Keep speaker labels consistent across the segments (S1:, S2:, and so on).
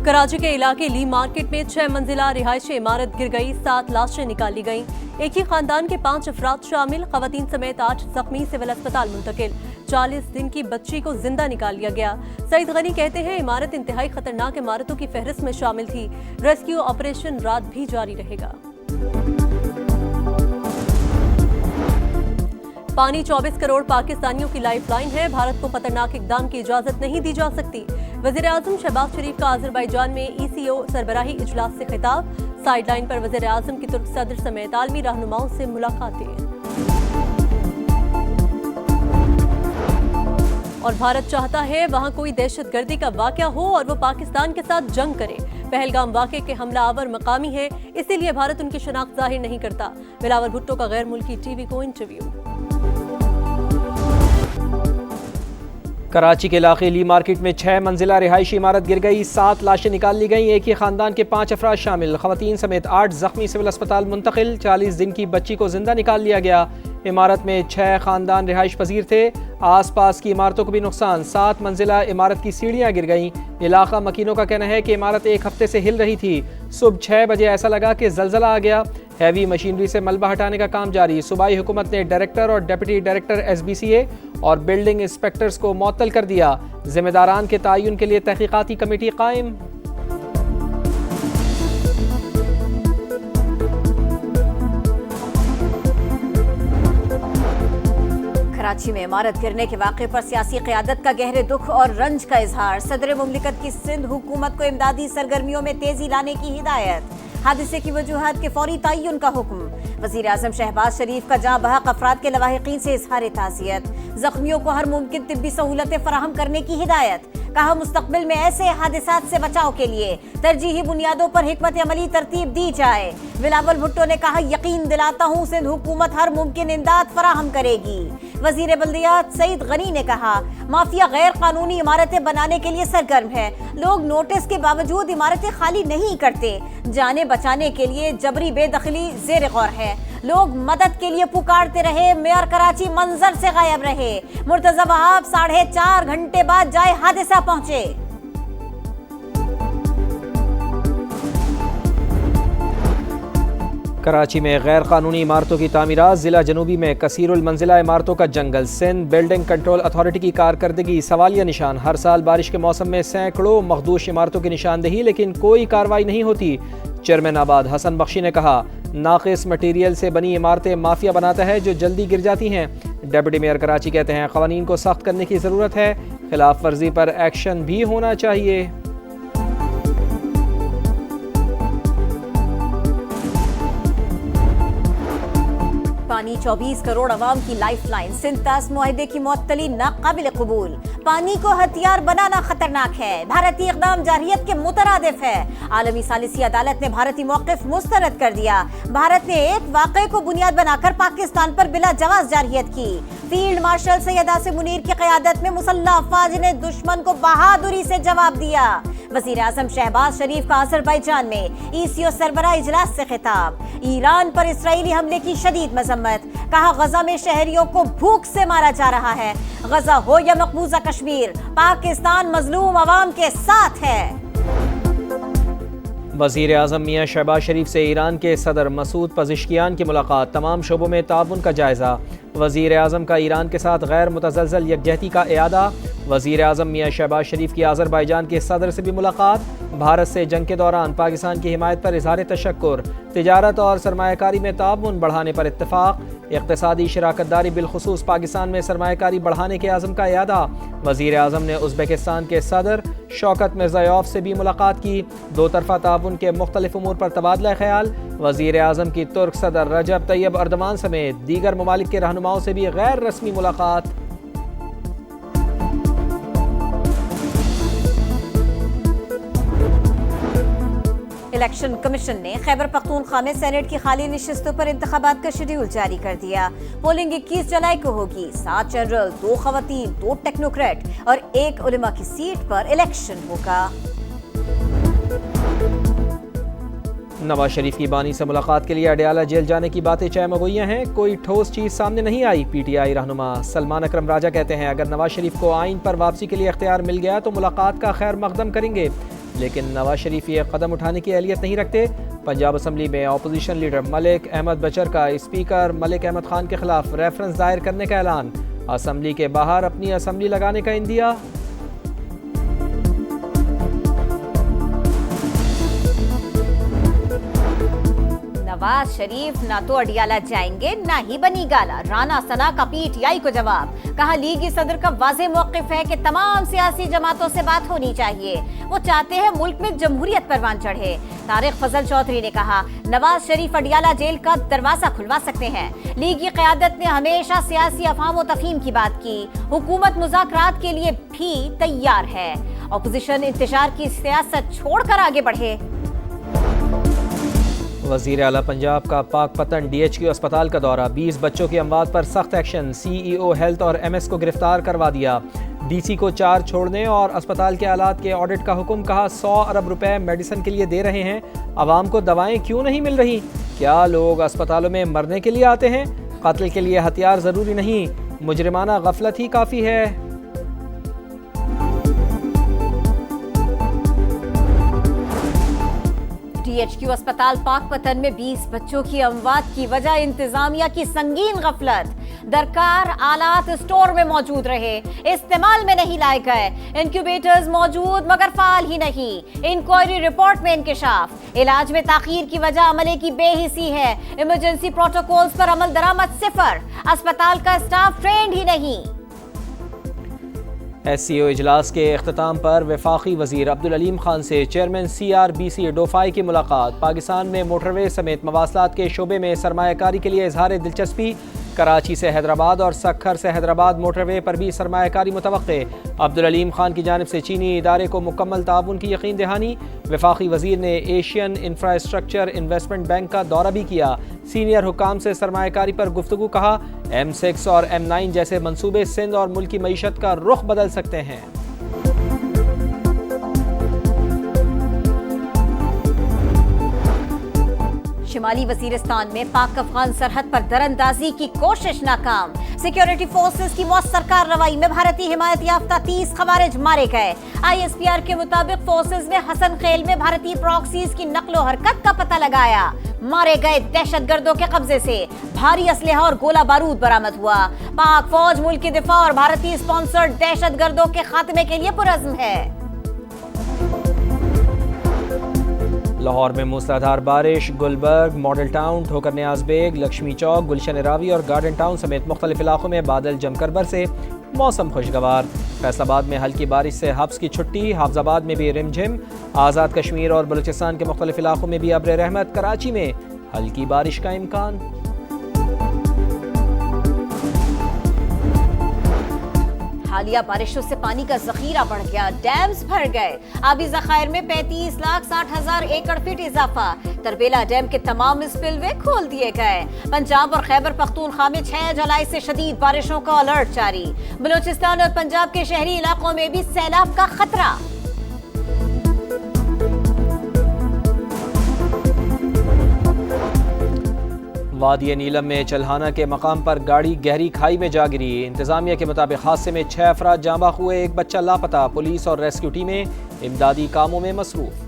S1: कराची के इलाके ली मार्केट में 6 मंजिला रिहायशी इमारत गिर गई, 7 लाशें निकाली गईं। एक ही खानदान के 5 अफराद शामिल, खवातीन समेत 8 जख्मी सिविल अस्पताल मुंतकिल। 40 दिन की बच्ची को जिंदा निकाल लिया गया। सईद गनी कहते हैं इमारत इंतहाई खतरनाक इमारतों की फहरिस्त में शामिल थी। रेस्क्यू ऑपरेशन रात भी जारी रहेगा। पानी 24 करोड़ पाकिस्तानियों की लाइफ लाइन है, भारत को खतरनाक इकदाम की इजाजत नहीं दी जा सकती। वज़ीर आज़म शहबाज शरीफ का अज़रबैजान में ECO सरबराही इजलास से खिताब। साइड लाइन पर वज़ीर आज़म की तुर्क सदर समेत आलमी रहनुमाओं से मुलाकातें। और भारत चाहता है वहाँ कोई दहशत गर्दी का वाक़या हो और वो पाकिस्तान के साथ जंग करे। पहलगाम वाक़े के हमला आवर मकामी है, इसीलिए भारत उनकी शनाख्त जाहिर नहीं करता। बिलावल भुट्टो का गैर मुल्की TV को इंटरव्यू।
S2: कराची के इलाके ली मार्केट में 6 मंजिला रिहायशी इमारत गिर गई, 7 लाशें निकाल ली गईं। एक ही खानदान के 5 अफराद शामिल, खवातीन समेत 8 जख्मी सिविल अस्पताल मुंतकिल। 40 दिन की बच्ची को जिंदा निकाल लिया गया। इमारत में 6 खानदान रिहाइश पजीर थे। आस पास की इमारतों को भी नुकसान। 7 मंजिला इमारत की सीढ़ियाँ गिर गईं। इलाका मकीनों का कहना है कि इमारत एक हफ्ते से हिल रही थी। सुबह 6 बजे ऐसा लगा कि जलजला आ गया। हैवी मशीनरी से मलबा हटाने का काम जारी। सूबाई हुकूमत ने डायरेक्टर और डिप्टी डायरेक्टर SBCA और बिल्डिंग इंस्पेक्टर्स को मुअत्तल कर दिया। जिम्मेदारान के तयन के लिए तहकीकाती कमेटी कायम।
S3: कराची में इमारत गिरने के वाक़े पर सियासी क़यादत का गहरे दुख और रंज का इजहार। सदर मुमलिकत की सिंध हुकूमत को इमदादी सरगर्मियों में तेजी लाने की हिदायत। हादसे की वजूहात के फौरी तयन का हुक्म। वज़ीर आज़म शहबाज शरीफ का जाँ बहक अफराद के लवाहिकीन से इजहार ताज़ियत। ज़ख्मियों को हर मुमकिन तिब्बी सहूलतें फराहम करने की हिदायत। कहा मुस्तक़बिल में ऐसे हादसात से बचाव के लिए तरजीही बुनियादों पर हिकमत अमली तरतीब दी जाए। बिलावल भुट्टो ने कहा यकीन दिलाता हूँ सिंध हुकूमत हर मुमकिन इमदाद फराहम करेगी। वज़ीर बल्दियात सईद गनी ने कहा माफिया गैर कानूनी इमारतें बनाने के लिए सरगर्म है। लोग नोटिस के बावजूद इमारतें खाली नहीं करते। जाने बचाने के लिए जबरी बेदखली ज़ेर गौर है। लोग मदद के लिए पुकारते रहे, मेयर कराची मंजर से गायब रहे। मुर्तज़ा वहाब 4.5 घंटे बाद जाए हादसा पहुंचे।
S2: कराची में गैर कानूनी इमारतों की तामीरात। ज़िला जनूबी में कसीरुल मंजिला इमारतों का जंगल। सिंध बिल्डिंग कंट्रोल अथॉरिटी की कारकर्दगी सवालिया निशान। हर साल बारिश के मौसम में सैकड़ों मखदूश इमारतों की निशानदेही, लेकिन कोई कार्रवाई नहीं होती। चेयरमैन आबाद हसन बख्शी ने कहा नाक़िस मटीरियल से बनी इमारतें माफिया बनाता है जो जल्दी गिर जाती हैं। डिप्टी मेयर कराची कहते हैं क़वानीन को सख्त करने की ज़रूरत है, खिलाफ वर्जी पर एक्शन भी होना चाहिए।
S3: पानी 24 करोड़ अवाम की लाइफ लाइन। सिंध तास मुआहदे की मुअत्तली नाकाबिल कबूल। पानी को हथियार बनाना खतरनाक है। भारतीय इक़दाम जारहियत के मुतरादिफ है। आलमी सालिसी अदालत ने भारतीय मौक़िफ़ मुस्तरद कर दिया। भारत ने एक वाक़े को बुनियाद बनाकर पाकिस्तान पर बिला जवाज़ जारहियत की। फील्ड मार्शल सैयद आसिम मुनीर की क़यादत में मुसल्लह अफ़वाज ने दुश्मन को बहादुरी से जवाब दिया। वज़ीर आज़म शहबाज शरीफ का अज़रबैजान में ECO सरबराह इजलास से खिताब। ईरान पर इसराइली हमले की शदीद मज़म्मत। कहा गजा में शहरियों को भूख से मारा जा रहा है। गजा हो या मकबूजा कश्मीर, पाकिस्तान मजलूम अवाम के साथ है।
S2: वज़ीर आज़म मियाँ शहबाज शरीफ से ईरान के सदर मसूद पज़िश्कियान की मुलाकात। तमाम शोबों में ताउन का जायज़ा। वज़ीर आज़म का ईरान के साथ गैर मुतज़लज़ल यकजहती का इआदा। वज़ीर आज़म मियाँ शहबाज शरीफ की अज़रबैजान के सदर से भी मुलाकात। भारत से जंग के दौरान पाकिस्तान की हिमायत पर इज़हार तशक्कुर। तिजारत और सरमायाकारी में ताउन बढ़ाने पर इत्तफ़ाक़। इक़्तिसादी शराकतदारी बिलख़ुसूस पाकिस्तान में सरमायाकारी बढ़ाने के आज़म का इआदा। वज़ीर आज़म ने उज़्बेकिस्तान के सदर शौकत मिर्ज़ायोव से भी मुलाकात की। दो तरफ़ा ताउन के मुख्तलिफ उमूर पर तबादला ख्याल। वज़ीर आज़म की तुर्क सदर रजब तैयब अर्दवान समेत दीगर ममालिक के रहनुमाओं से भी गैर रस्मी मुलाकात।
S3: इलेक्शन कमीशन ने खैबर पख्तूनख्वा में सेनेट की खाली निशस्तों पर इंतखाबात का शेड्यूल जारी कर दिया। पोलिंग 21 जुलाई को होगी। 7 जनरल, 2 खवातीन, 2 टेक्नोक्रेट और 1 उलेमा की सीट पर इलेक्शन होगा।
S2: नवाज शरीफ की बानी से मुलाकात के लिए अडयाला जेल जाने की बातें चाय मगोइयां हैं, कोई ठोस चीज सामने नहीं आई। PTI रहनुमा सलमान अकरम राजा कहते हैं अगर नवाज शरीफ को आइन पर वापसी के लिए इख्तियार मिल गया तो मुलाकात का खैर मकदम करेंगे। لیکن نواز شریف یہ قدم اٹھانے کی اہلیت نہیں رکھتے۔ پنجاب اسمبلی میں opposition leader Malik Ahmad Butcher کا اسپیکر ملک احمد خان کے خلاف ریفرنس دائر کرنے کا اعلان۔ اسمبلی کے باہر اپنی اسمبلی لگانے کا اندیا۔
S3: نواز شریف نہ تو اڈیالہ جائیں گے نہ ہی بنی گالا، رانا ثنا کا پی ٹی آئی کو جواب۔ کہا لیگی صدر کا واضح موقف ہے کہ تمام سیاسی جماعتوں سے بات ہونی چاہیے، وہ چاہتے ہیں ملک میں جمہوریت پروان چڑھے۔ طارق فضل چودھری نے کہا نواز شریف اڈیالہ جیل کا دروازہ کھلوا سکتے ہیں۔ لیگی قیادت نے ہمیشہ سیاسی افہام و تفہیم کی بات کی، حکومت مذاکرات کے لیے بھی تیار ہے۔ اپوزیشن انتشار کی سیاست چھوڑ کر آگے بڑھے۔
S2: وزیر اعلیٰ پنجاب کا پاک پتن ڈی ایچ کیو اسپتال کا دورہ، 20 بچوں کی اموات پر سخت ایکشن، سی ای او ہیلتھ اور ایم ایس کو گرفتار کروا دیا، ڈی سی کو چارج چھوڑنے اور اسپتال کے آلات کے آڈٹ کا حکم۔ کہا 100 ارب روپے میڈیسن کے لیے دے رہے ہیں، عوام کو دوائیں کیوں نہیں مل رہی؟ کیا لوگ اسپتالوں میں مرنے کے لیے آتے ہیں؟ قتل کے لیے ہتھیار ضروری نہیں، مجرمانہ غفلت ہی کافی ہے۔
S3: ڈی ایچ کیو اسپتال پاک پتن میں 20 بچوں کی اموات کی وجہ انتظامیہ کی سنگین غفلت۔ درکار آلات اسٹور میں موجود رہے، استعمال میں نہیں لائے گئے، انکیوبیٹرز موجود مگر فعال ہی نہیں۔ انکوائری رپورٹ میں انکشاف، علاج میں تاخیر کی وجہ عملے کی بے حسی ہے، ایمرجنسی پروٹوکولز پر عمل درآمد صفر، اسپتال کا اسٹاف ٹرینڈ ہی نہیں۔
S2: ایس سی او اجلاس کے اختتام پر وفاقی وزیر عبدالعلیم خان سے chairman C R B C ڈوفائی کی ملاقات۔ پاکستان میں موٹر وے سمیت مواصلات کے شعبے میں سرمایہ کاری کے لیے اظہار دلچسپی۔ کراچی سے حیدرآباد اور سکھر سے حیدرآباد موٹر وے پر بھی سرمایہ کاری متوقع۔ عبدالعلیم خان کی جانب سے چینی ادارے کو مکمل تعاون کی یقین دہانی۔ وفاقی وزیر نے ایشین انفراسٹرکچر انویسٹمنٹ بینک کا دورہ بھی کیا، سینئر حکام سے سرمایہ کاری پر گفتگو۔ کہا M6 اور M9 جیسے منصوبے سندھ اور ملکی معیشت کا رخ بدل سکتے ہیں۔
S3: شمالی وزیرستان میں پاک افغان سرحد پر دراندازی کی کوشش ناکام، سیکیورٹی فورسز کی مؤثر کارروائی میں بھارتی حمایت یافتہ 30 خوارج مارے گئے۔ ISPR کے مطابق فورسز نے حسن خیل میں بھارتی پراکسیز کی نقل و حرکت کا پتہ لگایا، مارے گئے دہشت گردوں کے قبضے سے بھاری اسلحہ اور گولہ بارود برآمد ہوا۔ پاک فوج ملک کی دفاع اور بھارتی اسپانسرڈ دہشت گردوں کے خاتمے کے لیے پرعزم ہے۔
S2: لاہور میں موسلادھار بارش، گلبرگ، ماڈل ٹاؤن، ٹھوکر نیاز بیگ، لکشمی چوک، گلشن راوی اور گارڈن ٹاؤن سمیت مختلف علاقوں میں بادل جم کر برسے، موسم خوشگوار۔ فیصل آباد میں ہلکی بارش سے حبس کی چھٹی، حافظ آباد میں بھی رم جھم، آزاد کشمیر اور بلوچستان کے مختلف علاقوں میں بھی ابر رحمت، کراچی میں ہلکی بارش کا امکان۔
S3: حالیہ بارشوں سے پانی کا ذخیرہ بڑھ گیا، ڈیمز بھر گئے، آبی ذخائر میں 35,60,000 ایکڑ فٹ اضافہ۔ تربیلا ڈیم کے تمام اسپل وے کھول دیے گئے۔ پنجاب اور خیبر پختونخوا میں 6 جولائی سے شدید بارشوں کا الرٹ جاری۔ بلوچستان اور پنجاب کے شہری علاقوں میں بھی سیلاب کا خطرہ۔
S2: وادی نیلم میں چلہانہ کے مقام پر گاڑی گہری کھائی میں جا گری۔ انتظامیہ کے مطابق حادثے میں 6 افراد جاں بحق ہوئے، 1 بچہ لاپتہ۔ پولیس اور ریسکیو ٹیمیں امدادی کاموں میں مصروف۔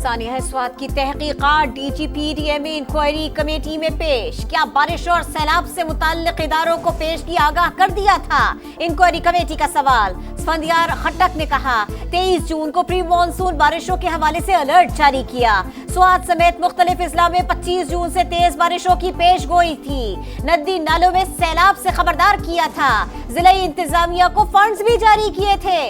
S3: ثانیہ سوات کی تحقیقات D G P D M inquiry committee میں پیش۔ کیا بارش اور سیلاب سے متعلق اداروں کو پیشگی آگاہ کر دیا تھا؟ انکوائری کمیٹی کا سوال۔ اسفندیار خٹک نے کہا 23 جون کو پری مانسون بارشوں کے حوالے سے الرٹ جاری کیا۔ سوات سمیت مختلف اضلاع میں 25 جون سے تیز بارشوں کی پیش گوئی تھی۔ ندی نالوں میں سیلاب سے خبردار کیا تھا۔ ضلعی انتظامیہ کو فنڈز بھی جاری کیے تھے۔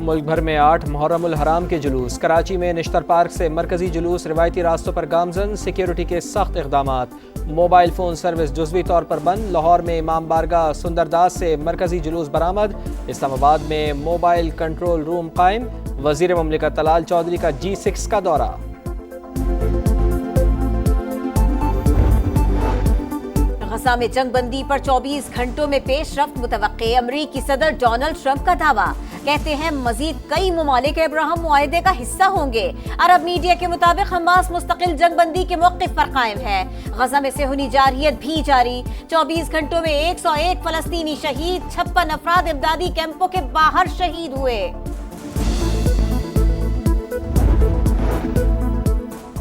S2: ملک بھر میں 8 محرم الحرام کے جلوس۔ کراچی میں نشتر پارک سے مرکزی جلوس، روایتی راستوں پر گامزن، سیکیورٹی کے سخت اقدامات۔ موبائل فون سروس جزوی طور پر بند۔ لاہور میں امام بارگاہ سندرداس سے مرکزی جلوس برآمد۔ اسلام آباد میں موبائل کنٹرول روم قائم۔ وزیر مملکت طلال چودھری کا G6 کا دورہ۔
S3: غزہ میں جنگ بندی پر 24 گھنٹوں میں پیش رفت متوقع۔ امریکی صدر ڈونلڈ ٹرمپ کا دعویٰ कहते हैं मजीद कई ममालिक अब्राहम मुआहदे का हिस्सा होंगे। अरब मीडिया के मुताबिक हमास मुस्तकिल जंगबंदी के मौक़िफ़ पर कायम है। गजा में सेहूनी जारहियत भी जारी। 24 घंटों में 101 फलस्तीनी शहीद, 56 अफराद इमदादी कैंपों के बाहर शहीद हुए।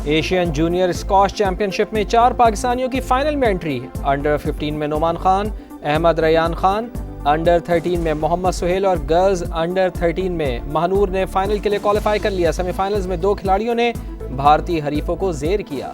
S2: एशियन जूनियर स्क्वाश चैंपियनशिप में 4 पाकिस्तानियों की फाइनल में एंट्री। अंडर 15 में नोमान खान, अहमद रयान खान, अंडर 13 में मोहम्मद सुहेल और गर्ल्स अंडर 13 में महानूर ने फाइनल के लिए क्वालिफाई कर लिया। सेमीफाइनल्स में 2 खिलाड़ियों ने भारतीय हरीफों को ज़ेर किया।